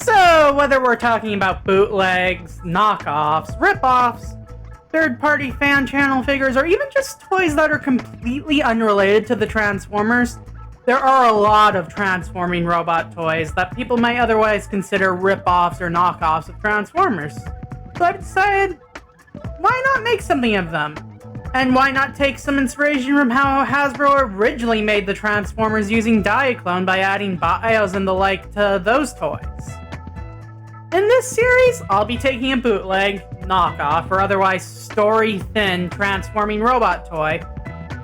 So, whether we're talking about bootlegs, knockoffs, rip-offs, third-party fan channel figures, or even just toys that are completely unrelated to the Transformers, there are a lot of transforming robot toys that people might otherwise consider rip-offs or knockoffs of Transformers. So I've decided, why not make something of them? And why not take some inspiration from how Hasbro originally made the Transformers using Diaclone by adding bios and the like to those toys? In this series, I'll be taking a bootleg, knockoff, or otherwise story-thin transforming robot toy,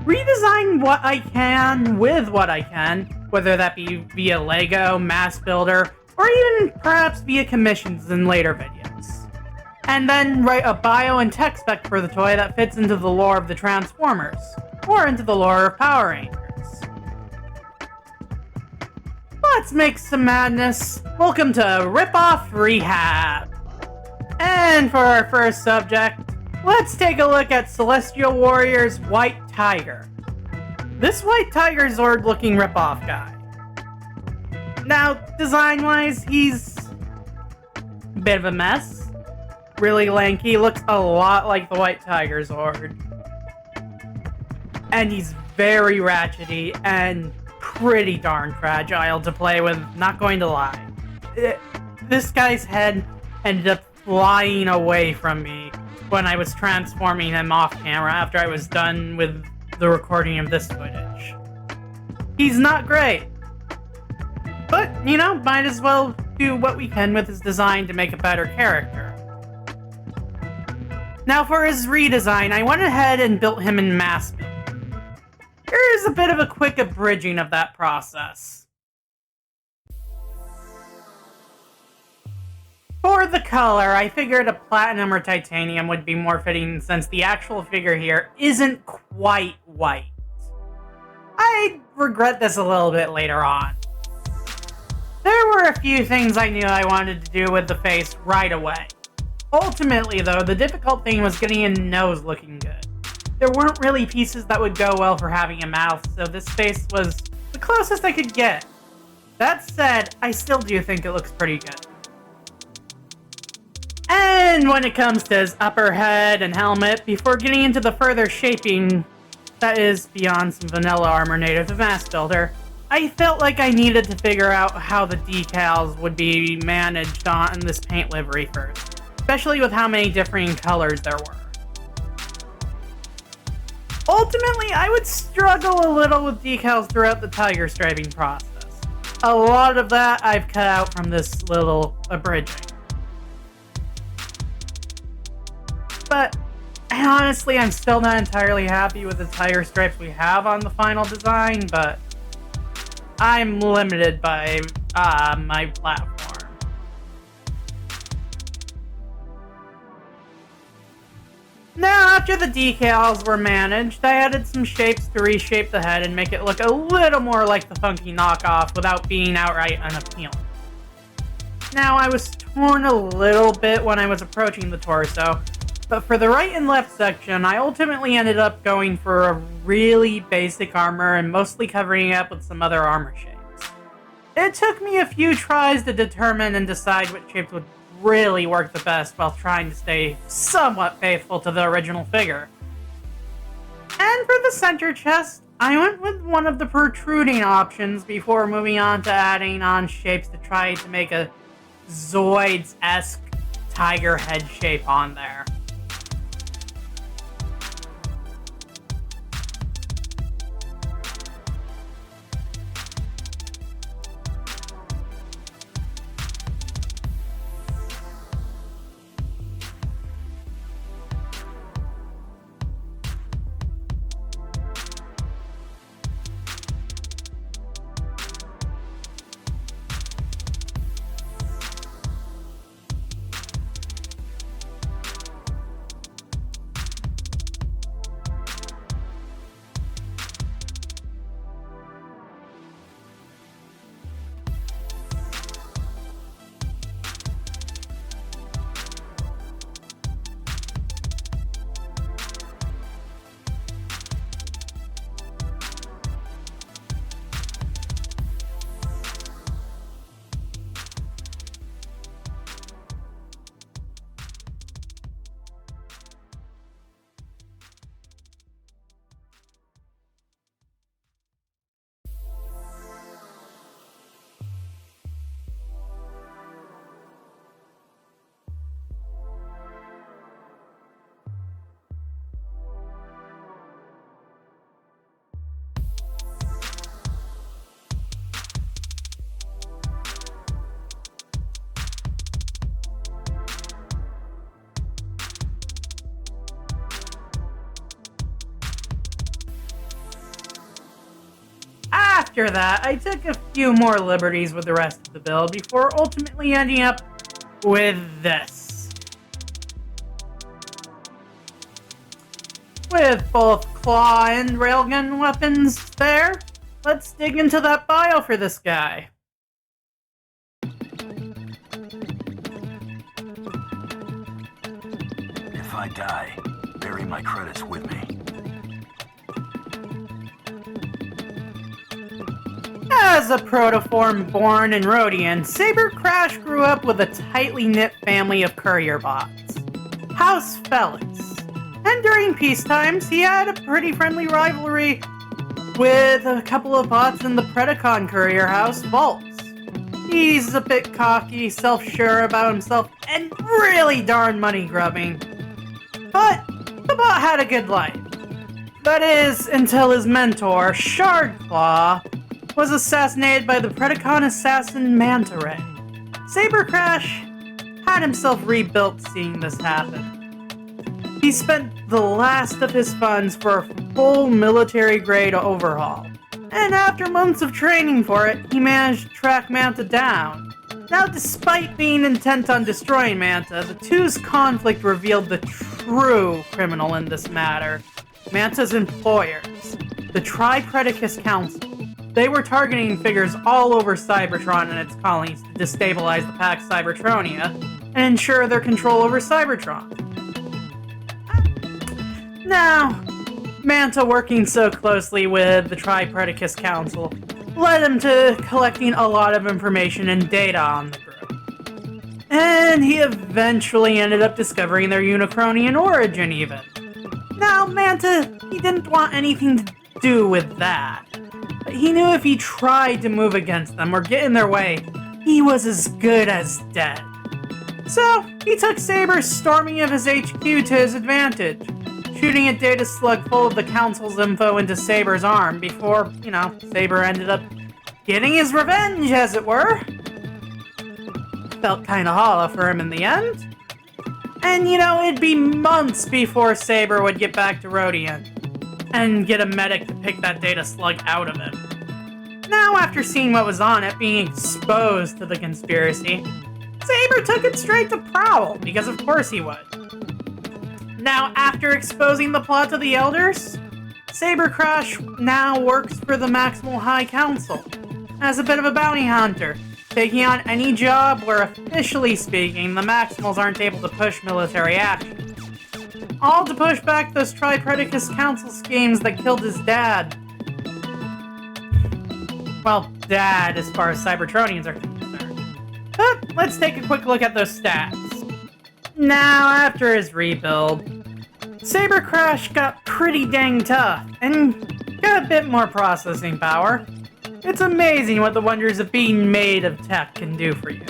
redesign what I can with what I can, whether that be via Lego, mass builder, or even perhaps via commissions in later videos. And then write a bio and tech spec for the toy that fits into the lore of the Transformers, or into the lore of Power Rangers. Let's make some madness. Welcome to RipOff Rehab. And for our first subject, let's take a look at Celestial Warrior's White Tiger. This White Tiger Zord looking ripoff guy. Now, design-wise, he's a bit of a mess. Really lanky, looks a lot like the White Tiger Zord. And he's very ratchety and pretty darn fragile to play with, not going to lie. This guy's head ended up flying away from me when I was transforming him off camera after I was done with the recording of this footage. He's not great. But, you know, might as well do what we can with his design to make a better character. Now for his redesign, I went ahead and built him in mass build. Here's a bit of a quick abridging of that process. For the color, I figured a platinum or titanium would be more fitting since the actual figure here isn't quite white. I regret this a little bit later on. There were a few things I knew I wanted to do with the face right away. Ultimately though, the difficult thing was getting a nose looking good. There weren't really pieces that would go well for having a mouth, so this face was the closest I could get. That said, I still do think it looks pretty good. And when it comes to his upper head and helmet, before getting into the further shaping that is beyond some vanilla armor native to Mass Builder, I felt like I needed to figure out how the decals would be managed on this paint livery first, especially with how many differing colors there were. Ultimately, I would struggle a little with decals throughout the tiger striping process. A lot of that I've cut out from this little abridging. But honestly, I'm still not entirely happy with the tiger stripes we have on the final design, but I'm limited by my platform. Now, after the decals were managed, I added some shapes to reshape the head and make it look a little more like the funky knockoff without being outright unappealing. Now, I was torn a little bit when I was approaching the torso, but for the right and left section, I ultimately ended up going for a really basic armor and mostly covering it up with some other armor shapes. It took me a few tries to determine and decide what shapes would really work the best while trying to stay somewhat faithful to the original figure. And for the center chest, I went with one of the protruding options before moving on to adding on shapes to try to make a Zoids-esque tiger head shape on there. after that, I took a few more liberties with the rest of the build before ultimately ending up with this. With both claw and railgun weapons there, let's dig into that bio for this guy. If I die, bury my credits with me. As a protoform born in Rodian, Sabrecrash grew up with a tightly knit family of courier bots, House Felix. And during peace times, he had a pretty friendly rivalry with a couple of bots in the Predacon courier house, Vaults. He's a bit cocky, self-sure about himself, and really darn money-grubbing. But the bot had a good life. That is, until his mentor, Shardclaw, was assassinated by the Predacon assassin Manta Ray. Sabrecrash had himself rebuilt seeing this happen. He spent the last of his funds for a full military-grade overhaul, and after months of training for it, he managed to track Manta down. Now, despite being intent on destroying Manta, the two's conflict revealed the true criminal in this matter: Manta's employers, the Tri-Predicus Council. They were targeting figures all over Cybertron and its colonies to destabilize the Pax Cybertronia and ensure their control over Cybertron. Now, Manta working so closely with the Tri-Predicus Council led him to collecting a lot of information and data on the group. And he eventually ended up discovering their Unicronian origin even. Now, Manta, he didn't want anything to do with that. But he knew if he tried to move against them or get in their way, he was as good as dead. So, he took Saber's storming of his HQ to his advantage, shooting a data slug full of the Council's info into Saber's arm before, Saber ended up getting his revenge, as it were. Felt kinda hollow for him in the end. And, it'd be months before Saber would get back to Rodian and get a medic to pick that data slug out of him. Now, after seeing what was on it being exposed to the conspiracy, Saber took it straight to Prowl, because of course he would. Now, after exposing the plot to the Elders, Sabrecrash now works for the Maximal High Council as a bit of a bounty hunter, taking on any job where, officially speaking, the Maximals aren't able to push military action. All to push back those Tri-Predicus Council schemes that killed his dad. Well, dad as far as Cybertronians are concerned. But let's take a quick look at those stats. Now, after his rebuild, Sabrecrash got pretty dang tough and got a bit more processing power. It's amazing what the wonders of being made of tech can do for you.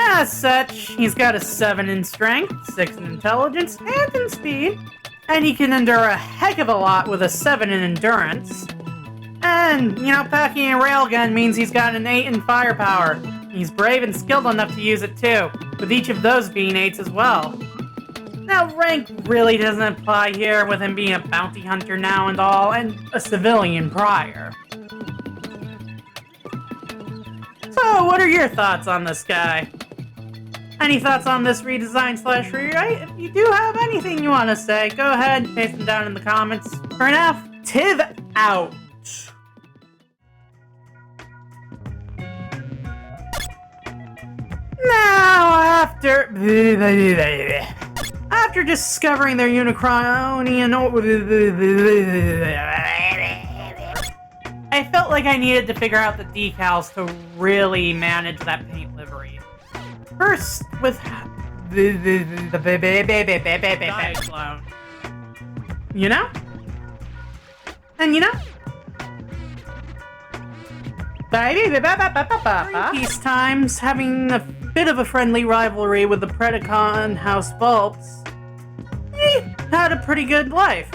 As such, he's got a 7 in strength, 6 in intelligence, and in speed, and he can endure a heck of a lot with a 7 in endurance. And, packing a railgun means he's got an 8 in firepower. He's brave and skilled enough to use it too, with each of those being 8s as well. Now, rank really doesn't apply here, with him being a bounty hunter now and all, and a civilian prior. So, what are your thoughts on this guy? Any thoughts on this redesign/rewrite? If you do have anything you want to say, go ahead and paste them down in the comments. For now, Tiv out. Now, after discovering their Unicronian, I felt like I needed to figure out the decals to really manage that paint livery. First, with the Cyclone. During peace times, having a bit of a friendly rivalry with the Predacon House Bulbs, he had a pretty good life.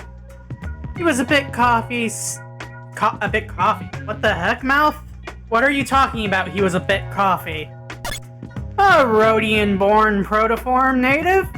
He was a bit coffee. What the heck, mouth? What are you talking about? He was a bit coffee. A Rodian-born protoform native?